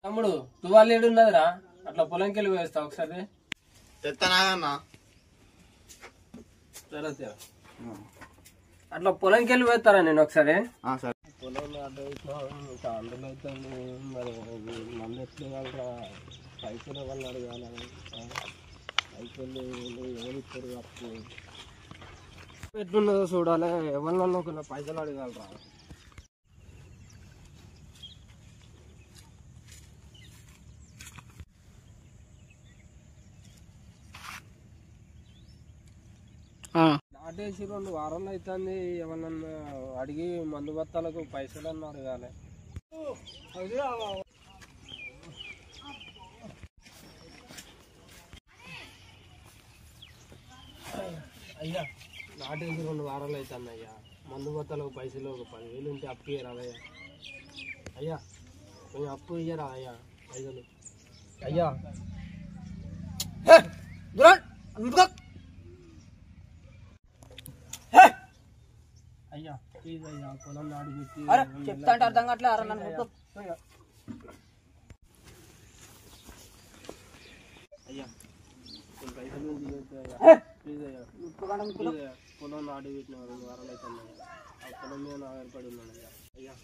తమ్ముడు తువాలు ఏడున్నదిరా, అట్లా పొలంకి వెళ్ళి వేస్తా ఒకసారి. తెస్తానా? సరే అట్లా పొలంకి వెళ్ళి వేస్తారా నేను ఒకసారి. పొలంలో అందులో అయితే మరి మంది ఎట్లు వాళ్ళరా, పైసలు ఎవరిని అడగాలి, పైసలు ఎవరు ఇస్తారు అప్పు ఎట్లున్నదో చూడాలి, ఎవరినన్నా ఒక పైసలు అడగాలరా. నాటేసి 2 వారాలు అవుతుంది, ఎవరన్నా అడిగి మందు బత్తాలకు పైసలు అన్న అడగాలి. అయ్యా నాటేసి 2 వారాలు అవుతుంది అయ్యా, మందు బత్తాలకు పైసలు ఒక 10,000 ఉంటే అప్పు ఇయ్యరాదయ్యా. అయ్యా కొంచెం అప్పు ఇయ్యరా అయ్యా పైసలు. అయ్యా అయ్యా ప్లీజ్ అయ్యా, పొలం నాడు పెట్టి చెప్తా అంటే అర్థం కావట్లే. అయ్యా పైసలు ప్లీజ్ అయ్యా, పొలం నాడు పెట్టిన 2 వారాలు అవుతుంది అయ్యా, ఆ పొలం మీద ఆధారపడి ఉన్నాను అయ్యా. అయ్యా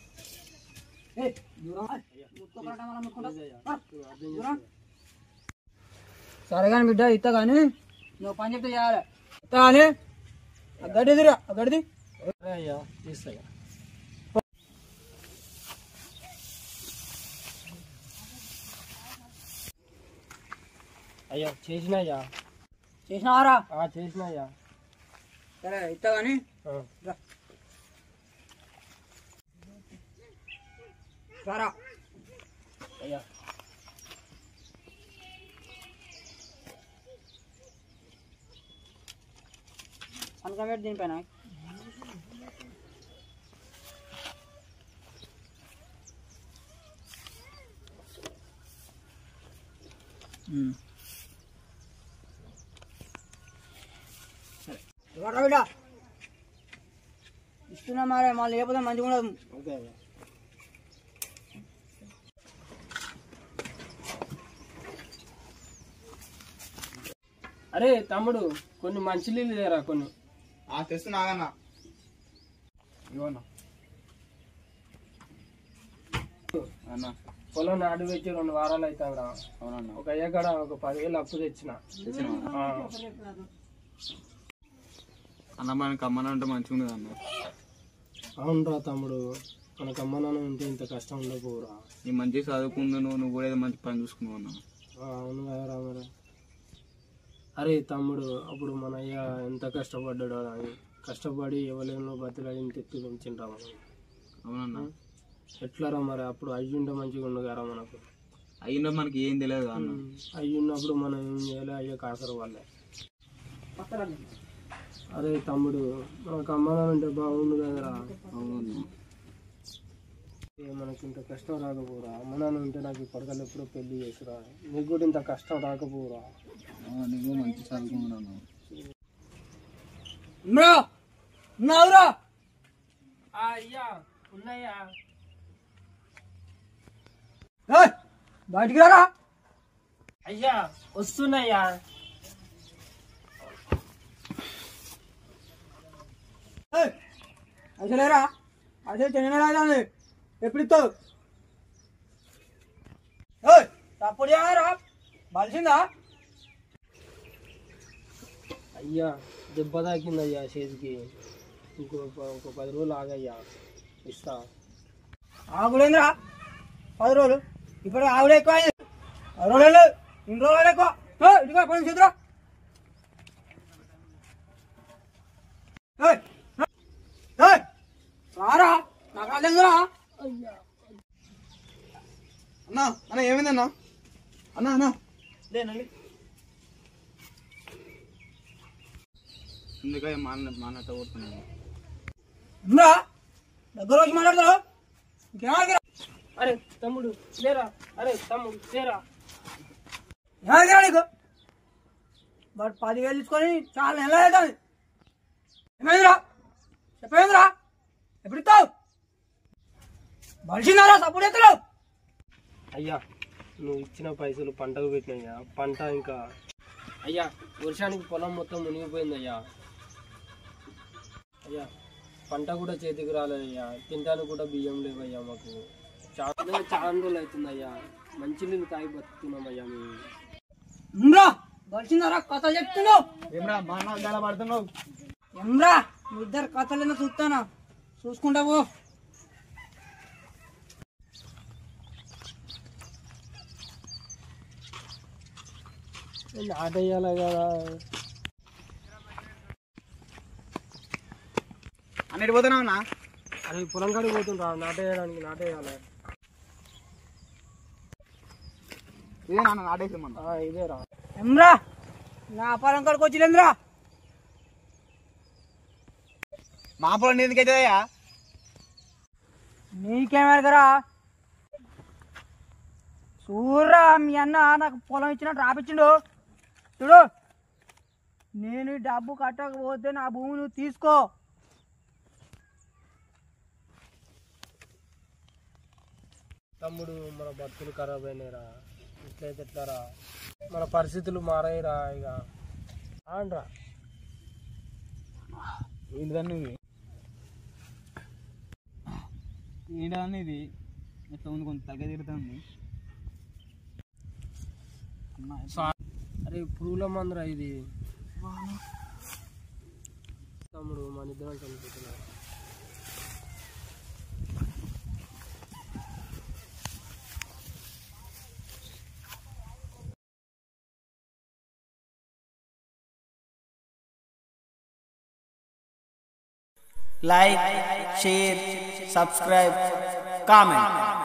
సరే కానీ బిడ్డ ఇత్త కానీ నువ్వు పని చెప్తే చేయాలి. ఇత్త కానీ గడ్డి ఎదురా గడ్డిది. అయ్యా తీస్తాయా. అయ్యా చేసినాయ్యా. చేసినావారా? చేసినాయ్యా. సరే ఇత్త కానీ సారా. అయ్యా అనుకోబెట్టి దీనిపైన బిడ్డ ఇస్తున్నా మారే, మళ్ళీ లేకపోతే మంచిగా ఉండదు. ఓకే అయ్యా. అరే తమ్ముడు కొన్ని మంచి నీళ్ళు లేరా కొన్ని. తెస్తున్నాగన్నా. ఇవ్వనా అన్న, పొలం నాడు పెట్టి 2 వారాలు అవుతాం రా. అవునన్నా. ఒక ఎకడ ఒక 10,000 అప్పు తెచ్చిన. అన్న మనకి అమ్మన ఉంటే మంచిగా ఉండదు అన్న. అవునరా తమ్ముడు, మనకు అమ్మనాన్న ఉంటే ఇంత కష్టం ఉండకపోరా. నీ మంచిగా చదువుకుందు, నువ్వు కూడా ఏదో మంచి పని చూసుకున్నావు అన్న. అవును కదరా మరి. అరే తమ్ముడు, అప్పుడు మన అయ్య ఎంత కష్టపడ్డాడు అని, కష్టపడి ఎవరైనా బతిలా ఇంత ఎత్తు పెంచిండ్రా మనం. అవునన్నా. ఎట్లారా మరి అప్పుడు అయ్యుంటే మంచిగా ఉండగారా మనకు. అయ్యిందో మనకి ఏం తెలియదు అన్న. అయ్యున్నప్పుడు మనం ఏం చేయాలి, అయ్యే కాసరు వాళ్ళే. అరే తమ్ముడు, మనకు అమ్మానాన్న ఉంటే బాగుండు కదరా. అవునన్నా. మనకి ఇంత కష్టం రాకపోరా. అమ్మ నాన్న ఉంటే నాకు ఇప్పటికల్లా ఎప్పుడో పెళ్లి చేసురా. నీకు కూడా ఇంత కష్టం రాకపోరా. నీకు మంచి చదువుకున్నాను. అయ్యా ఉన్నాయా? బయటికి రారా. అయ్యా వస్తున్నాయ్యా. అసలేరా అసలు చెన్నై ఎప్పుడు ఇస్తావు? తప్పుడు రా బలిసిందా? అయ్యా దెబ్బ తాకిందయ్యా చేతికి. ఇంకో 10 రోజులు ఆగయ్యా, ఇస్తా. ఆగులేంద్రా 10 రోజులు? ఇప్పుడు ఆవులు ఎక్కువ 10 రోజులు, 2 రోజులు ఎక్కువ. ఇదిగో కొంచెం చేతురా. రారా నాకు అర్థంగా. అన్నా అన్న ఏమైందన్నా? అన్నా అన్నా లేనండి ఎందుకంటే మానట్ట కొడుతున్నాను. దగ్గర వచ్చి మాట్లాడతారు. ఇంకేమా? అరే తమ్ముడు లేరా, అరే తమ్ముడు లేరా. ఏమైనా నీకు బట్ 10,000 తీసుకొని చాలా నెల అవుతుంది. ఏమైందిరా చెప్పేందిరా? ఎప్పుడు ఇస్తావు? బలిసిందారా సపోర్ట్ ఎత్తలేవు. అయ్యా నువ్వు ఇచ్చిన పైసలు పంటకు పెట్టినాయ్యా. పంట ఇంకా అయ్యా వర్షానికి పొలం మొత్తం మునిగిపోయింది అయ్యా. అయ్యా పంట కూడా చేతికి రాలేదయ్యా. తినడానికి కూడా బియ్యం లేవయ్యా. మాకు చాలా రోజులు అవుతుందయ్యా. మంచి నీళ్ళు తాగి బతుకుతున్నామయ్యా మేము. ఎమ్రా గడిచిందరా కథలు చెప్తున్నావు. ఏమరా మా గల పడుతున్నావు? ఎమ్రా మీ ఇద్దరు కథలేనా చూస్తానా, చూసుకుంటావు. నాటేయాలి కదా. అన్నిటి పోతున్నావు అన్న? అది పొలం కాడికి పోతుండ్రా నాటేయడానికి. నాటేయాలి. ఇదే నాన్న నాటేసామన్న. ఇదేరా. ఎమ్రా నా పొలం కాడికి వచ్చిలేంద్రా. మా పొలం ఎందుకు అవుతుందయ్యా? నీకేమేరకరా చూర్రా, మీ అన్న నాకు పొలం ఇచ్చినట్టు రాపిచ్చిండు చూడు. నేను ఈ డబ్బు కట్టకపోతే నా భూమి నువ్వు తీసుకో. తమ్ముడు మన బతుకులు ఖరాబ్ అయినాయిరా. ఇట్లయితే ఎట్లారా? మన పరిస్థితులు మారాయిరా. ఇక ఆండ్రా ఏంటిదన్న ఇది? ఏంటన్న ఇది? ఎట్లా ఉంది? కొంచెం తగ్గ తిరుగుతుంది. అరే పురుగుల మందురా ఇది. తమ్ముడు మన ఇద్దరం చనిపోతున్నా. Like, share, subscribe, comment.